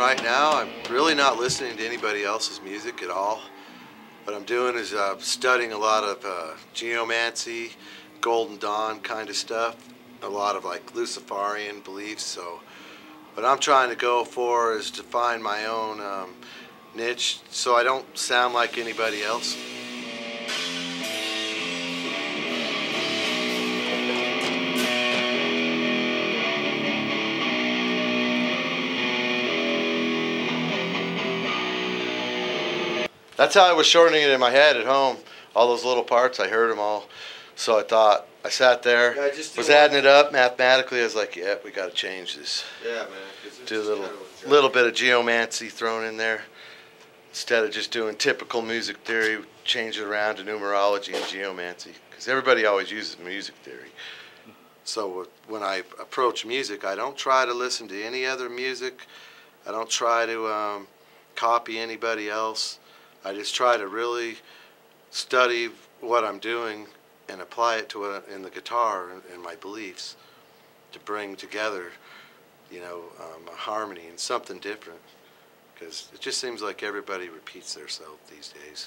right now, I'm really not listening to anybody else's music at all. What I'm doing is studying a lot of geomancy, Golden Dawn kind of stuff, a lot of like Luciferian beliefs. So what I'm trying to go for is to find my own niche so I don't sound like anybody else. That's how I was shortening it in my head at home. All those little parts, I heard them all. So I sat there, was adding it up mathematically. I was like, yeah, we got to change this. Yeah, man. Do a little bit of geomancy thrown in there. Instead of just doing typical music theory, change it around to numerology and geomancy. Because everybody always uses music theory. So when I approach music, I don't try to listen to any other music. I don't try to copy anybody else. I just try to really study what I'm doing and apply it to in the guitar and my beliefs to bring together, you know, a harmony and something different. Because it just seems like everybody repeats themselves these days.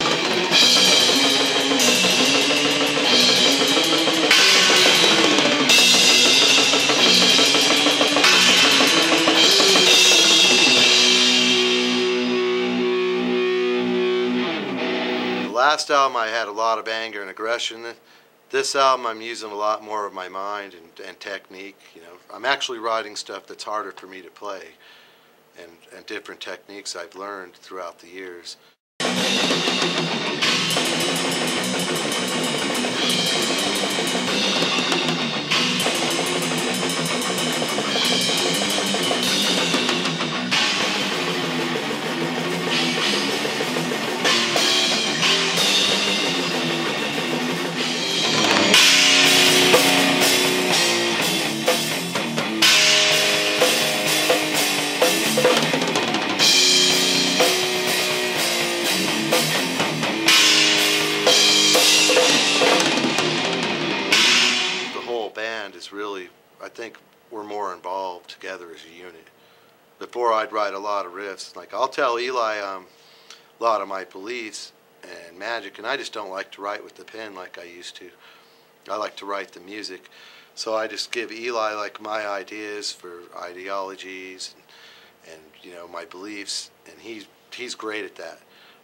Last album I had a lot of anger and aggression. This album I'm using a lot more of my mind and technique. You know, I'm actually writing stuff that's harder for me to play, and different techniques I've learned throughout the years. Is really, I think we're more involved together as a unit. Before I'd write a lot of riffs, like I'll tell Eli a lot of my beliefs and magic, and I just don't like to write with the pen like I used to. I like to write the music, so I just give Eli like my ideas for ideologies and you know, my beliefs, and he's great at that.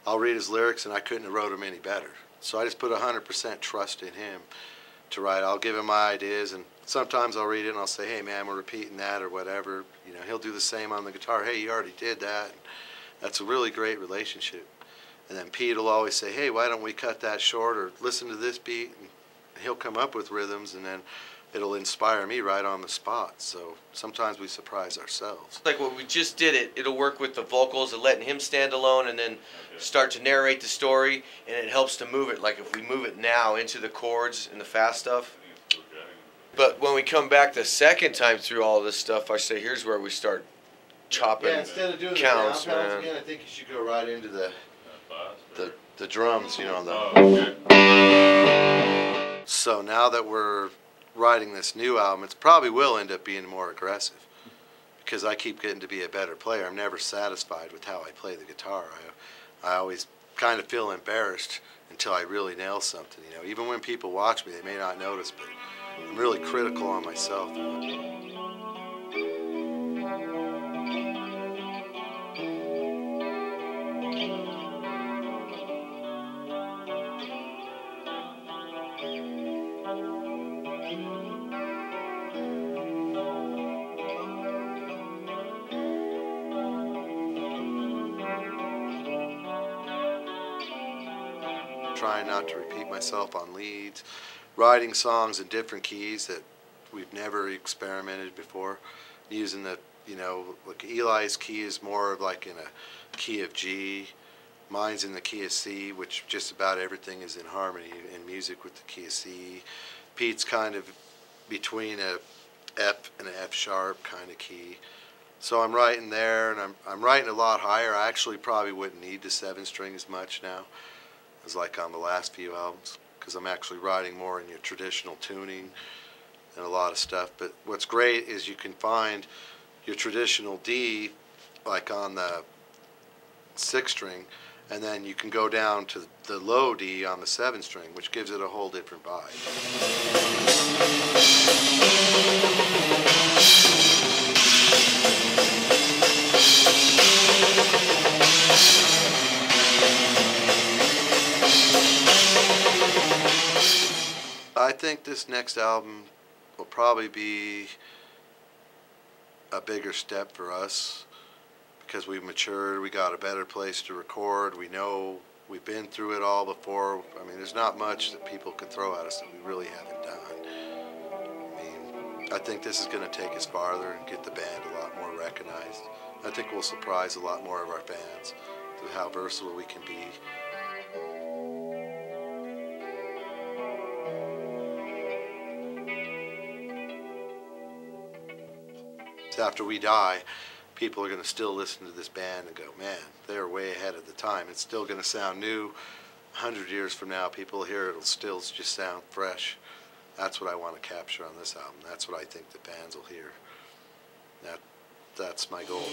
I'll read his lyrics and I couldn't have wrote them any better. So I just put 100% trust in him to write. I'll give him my ideas, and sometimes I'll read it and I'll say, hey man, we're repeating that or whatever. You know, he'll do the same on the guitar. Hey, you already did that. And that's a really great relationship. And then Pete will always say, hey, why don't we cut that short or listen to this beat? And he'll come up with rhythms, and then it'll inspire me right on the spot. So sometimes we surprise ourselves. Like what we just did, it'll work with the vocals and letting him stand alone and then start to narrate the story, and it helps to move it. Like if we move it now into the chords and the fast stuff. But when we come back the second time through all this stuff, I say here's where we start chopping counts, instead of doing the down pounds again, I think you should go right into the drums, you know. So now that we're writing this new album, it probably will end up being more aggressive because I keep getting to be a better player. I'm never satisfied with how I play the guitar. I always kind of feel embarrassed until I really nail something. You know, even when people watch me, they may not notice, but I'm really critical on myself. Trying not to repeat myself on leads, writing songs in different keys that we've never experimented before, using the, you know, like Eli's key is more of like in a key of G, mine's in the key of C, which just about everything is in harmony in music with the key of C. Pete's kind of between a F and an F sharp kind of key. So I'm writing there, and I'm writing a lot higher. I actually probably wouldn't need the 7 strings much now, as like on the last few albums, because I'm actually writing more in your traditional tuning and a lot of stuff. But what's great is you can find your traditional D like on the 6th string, and then you can go down to the low D on the 7th string, which gives it a whole different vibe. I think this next album will probably be a bigger step for us because we've matured, we got a better place to record, we know we've been through it all before. I mean, there's not much that people can throw at us that we really haven't done. I mean, I think this is going to take us farther and get the band a lot more recognized. I think we'll surprise a lot more of our fans with how versatile we can be. After we die, people are going to still listen to this band and go, man, they're way ahead of the time. It's still going to sound new. 100 years from now, people hear it, it'll still just sound fresh. That's what I want to capture on this album. That's what I think the fans will hear. That's my goal.